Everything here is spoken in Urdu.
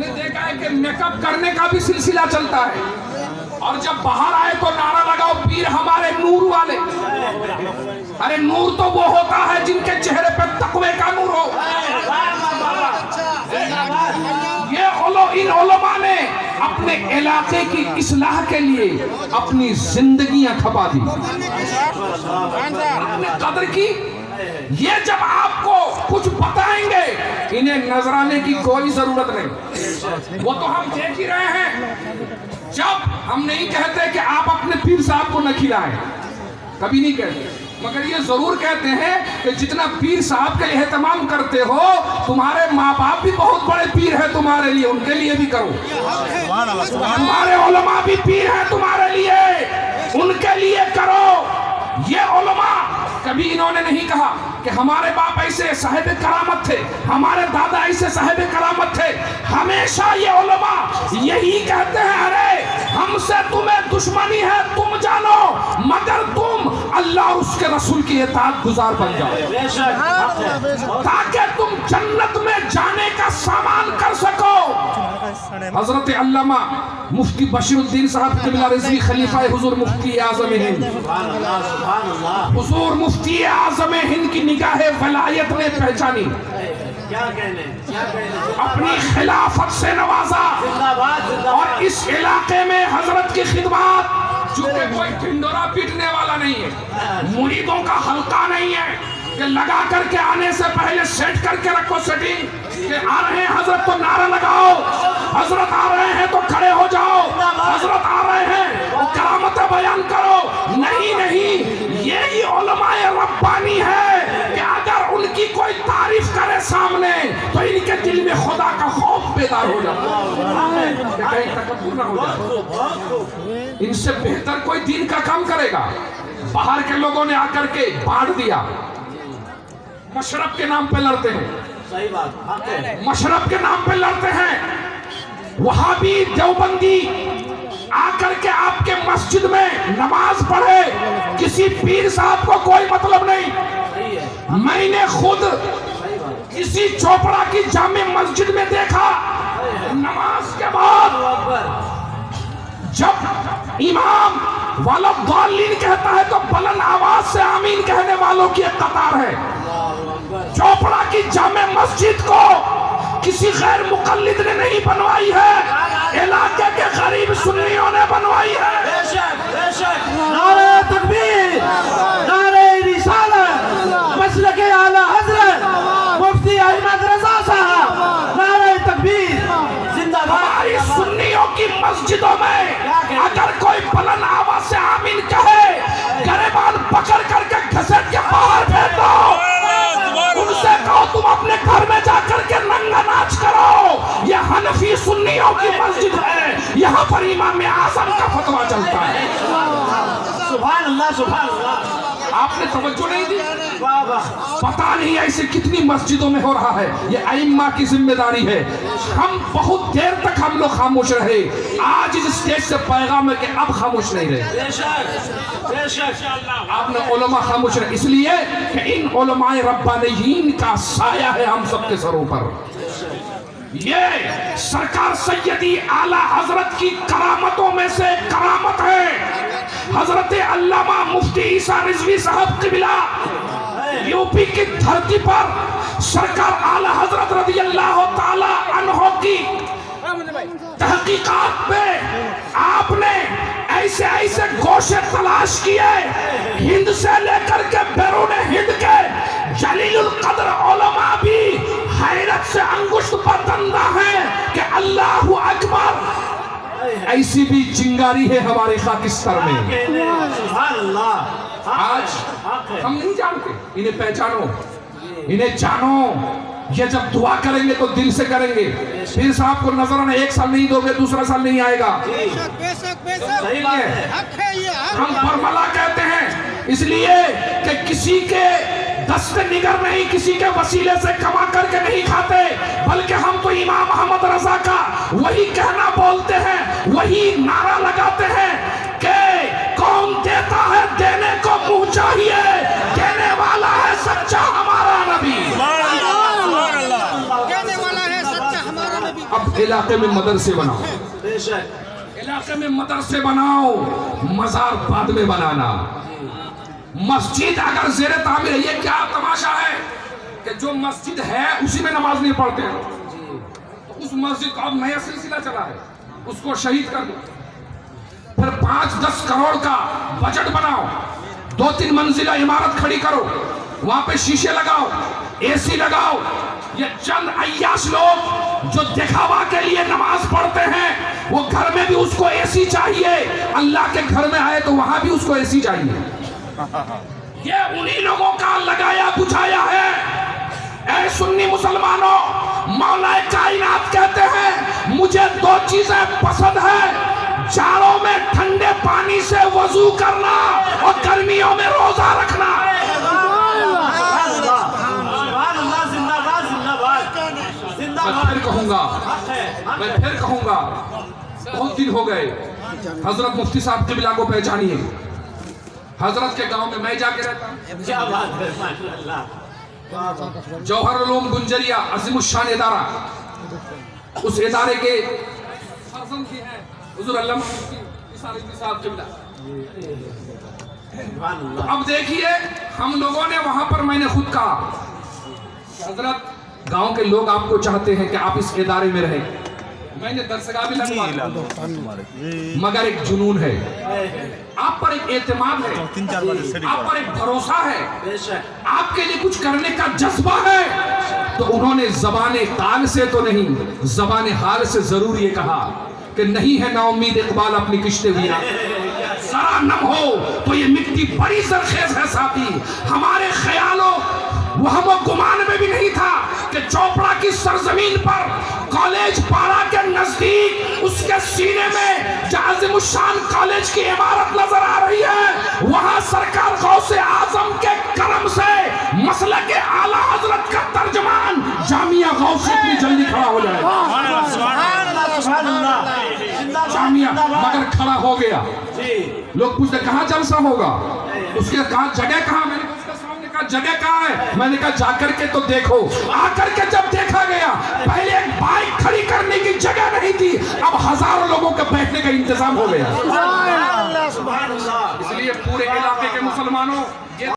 نے دیکھا ہے کہ میک اپ کرنے کا بھی سلسلہ چلتا ہے، اور جب باہر آئے تو نعرہ لگاؤ پیر ہمارے نور والے۔ ارے نور تو وہ ہوتا ہے جن کے چہرے پہ تقوی کا نور ہو۔ ان علماء نے اپنے علاقے کی اصلاح کے لیے اپنی زندگیاں کھپا دی، قدر کی۔ یہ جب آپ کو کچھ بتائیں گے انہیں نذرانے کی کوئی ضرورت نہیں، وہ تو ہم دیکھ ہی رہے ہیں۔ جب ہم نہیں کہتے کہ آپ اپنے پیر صاحب کو نہ کھلائیں، کبھی نہیں کہتے، مگر یہ ضرور کہتے ہیں کہ جتنا پیر صاحب کا اہتمام کرتے ہو تمہارے ماں باپ بھی بہت بڑے پیر ہیں تمہارے لیے، ان کے لیے بھی کرو۔ ہمارے علماء بھی پیر ہیں تمہارے لیے، ان کے لیے کرو۔ یہ علماء کبھی انہوں نے نہیں کہا کہ ہمارے باپ ایسے صاحب کرامت تھے، ہمارے دادا ایسے صاحب کرامت تھے۔ ہمیشہ یہ علماء یہی کہتے ہیں ارے ہم سے تمہیں دشمنی ہے تم جانو، مگر تم اللہ اور اس کے رسول کی اطاعت گزار بن جاؤ تاکہ تم جنت میں جانے کا سامان کر سکو۔ حضرت علامہ مفتی بشیر الدین صاحب قبلہ رضوی خلیفہ حضور مفتی اعظم ہند، حضور مفتی اعظم ہند کی نگاہ ولایت نے پہچانی، اپنی خلافت سے نوازا، اور اس علاقے میں حضرت کی خدمات، چونکہ کوئی ڈھنڈورا پیٹنے والا نہیں ہے، مریدوں کا حلقہ نہیں ہے کہ لگا کر کے آنے سے پہلے سیٹ کر کے رکھو سیٹنگ کہ آ رہے ہیں حضرت تو نعرہ لگاؤ، حضرت آ رہے ہیں تو کھڑے ہو جاؤ، حضرت آ رہے ہیں وہ کرامت بیان کرو۔ نہیں، یہی علماء ربانی ہے کہ اگر ان کی کوئی تعریف کرے سامنے تو ان کے دل میں خدا کا خوف بیدار ہو جاتا ہے کہ کہیں تکبر نہ ہو جائے۔ ان سے بہتر کوئی دین کا کام کرے گا۔ باہر کے لوگوں نے آ کر کے بانٹ دیا، مشرب کے نام پہ لڑتے ہیں، مشرب کے نام پہ لڑتے ہیں۔ وہابی دیوبندی آ کر کے آپ کے مسجد میں نماز پڑھے، کسی پیر صاحب کو کوئی مطلب نہیں۔ میں نے خود کسی چوپڑا کی جامع مسجد میں دیکھا، نماز کے بعد جب امام والضالین کہتا ہے تو بلند آواز سے آمین کہنے والوں کی ایک قطار ہے۔ چوپڑا کی جامع مسجد کو کسی غیر مقلد نے نہیں بنوائی ہے، علاقے کے غریب سنیوں نے بنوائی ہے۔ نعرہ تکبیر، نعرہ رسالت، مسلک اعلیٰ حضرت مفتی احمد رضا صاحب، نعرہ تکبیر زندہ باد۔ ہماری سنیوں کی مسجدوں میں اگر کوئی بلند آواز سے آمین کہے، گریبان پکڑ کر کے گھسٹ کے باہر پھینک دو، ان سے کہو تم اپنے گھر میں جا کر کے ننگا ناچ کرو۔ یہ حنفی سنیوں کی مسجد ہے، یہاں پر امام اعظم کا فتویٰ چلتا ہے۔ سبحان اللہ، سبحان اللہ۔ آپ نے توجہ نہیں دی؟ پتہ نہیں ایسے کتنی مسجدوں میں ہو رہا ہے، یہ ائمہ کی ذمہ داری ہے۔ ہم بہت دیر تک ہم لوگ خاموش رہے، آج اس اسٹیج سے پیغام ہے کہ اب خاموش نہیں رہے۔ آپ نے علماء خاموش رہے، اس لیے کہ ان علماء ربانیین کا سایہ ہے ہم سب کے سروں پر۔ یہ سرکار سیدی اعلیٰ حضرت کی کرامتوں میں سے کرامت ہے۔ حضرت علامہ مفتی عیسیٰ رضوی صاحب قبلہ یوپی کی دھرتی پر سرکار اعلیٰ حضرت رضی اللہ تعالی عنہ کی تحقیقات پہ آپ نے ایسے ایسے گوشے تلاش کیے، ہند سے لے کر کے بیرون ہند کے جلیل القدر علماء بھی حیرت سے انگشت پر دندہ ہیں کہ اللہ اکبر۔ ایسی بھی چنگاری ہے ہمارے خاکستر میں۔ سبحان اللہ۔ آج ہم نہیں جانتے، انہیں پہچانو، انہیں جانو۔ یہ جب دعا کریں گے تو دل سے کریں گے۔ پیر صاحب کو نظرانہ ایک سال نہیں دو گے دوسرا سال نہیں آئے گا۔ صحیح بات ہے۔ ہم برملا کہتے ہیں اس لیے کہ کسی کے دست نگر نہیں، کسی کے وسیلے سے کما کر کے نہیں کھاتے، بلکہ ہم تو امام محمد رضا کا وہی کہنا بولتے ہیں، وہی نعرہ لگاتے ہیں کہ کون دیتا ہے دینے کو منہ چاہیے، دینے والا ہے سچا ہمارا نبی۔ کہنے والا ہے سچا ہمارا نبی۔ اب علاقے میں مدرسے بناؤ، بے شک علاقے میں مدرسے بناؤ، مزار بعد میں بنانا۔ مسجد اگر زیر تعمیر ہے، یہ کیا تماشا ہے کہ جو مسجد ہے اسی میں نماز نہیں پڑھتے ہیں، تو اس مسجد کا اب نیا سلسلہ چلا ہے، اس کو شہید کر دو۔ پھر 5-10 کروڑ کا بجٹ بناؤ، 2-3 منزلہ عمارت کھڑی کرو، وہاں پہ شیشے لگاؤ، اے سی لگاؤ۔ یہ چند عیاش لوگ جو دکھاوا کے لیے نماز پڑھتے ہیں، وہ گھر میں بھی اس کو اے سی چاہیے، اللہ کے گھر میں آئے تو وہاں بھی اس کو اے سی چاہیے۔ یہ انہی لوگوں کا لگایا بجھایا ہے۔ اے سنی مسلمانوں، مولا کائنات کہتے ہیں مجھے 2 چیزیں پسند ہیں، جاڑوں میں ٹھنڈے پانی سے وضو کرنا اور گرمیوں میں روزہ رکھنا۔ میں پھر کہوں گا بہت دن ہو گئے، حضرت مفتی صاحب قبلہ کو پہچانیے، حضرت کے گاؤں میں میں جا کے رہتا ہوں، کیا بات ہے، ماشاءاللہ، جوہر علوم گنجریہ عظیم الشان ادارہ، اس ادارے کے فرزند بھی ہیں حضور علامہ مفتی عیسیٰ صاحب قبلہ۔ اب دیکھیے ہم لوگوں نے وہاں پر، میں نے خود کہا حضرت گاؤں کے لوگ آپ کو چاہتے ہیں کہ آپ اس ادارے میں رہیں، میں نے درسگاہ بھی لگوا دی، مگر ایک جنون ہے، آپ پر ایک اعتماد ہے، آپ پر ایک بھروسہ ہے، بے شک آپ کے لیے کچھ کرنے کا جذبہ ہے، تو انہوں نے زبان قال سے تو نہیں، زبان حال سے ضرور یہ کہا کہ نہیں ہے نا امید اقبال اپنی کشتے ہوئی، ذرا نم ہو تو یہ مٹی بڑی زرخیز ہے ساتھی۔ ہمارے خیالوں وہم و گمان میں بھی نہیں تھا کہ چوپڑا کی سرزمین پر کالج پارا کے نزدیک اس کے سینے میں جہاں عظیم الشان کالج کی عمارت نظر آ رہی ہے، وہاں سرکار غوث اعظم کے کرم سے مسلک اعلیٰ حضرت کا ترجمان جامعہ غوث اتنی جلدی کھڑا ہو جائے جامعہ، مگر کھڑا ہو گیا۔ لوگ پوچھتے کہاں جلسہ ہوگا، اس کے کہا جگہ کہاں، میں نے اس کے سامنے کہا جگہ کہاں ہے، میں نے کہا جا کر کے تو دیکھو۔ آ کر کے جب دیکھا گیا، پہلے ایک بائک کھڑی کرنے کی جگہ نہیں تھی، اب ہزاروں لوگوں کے بیٹھنے کا انتظام ہو گیا۔ اس لیے پورے علاقے کے مسلمانوں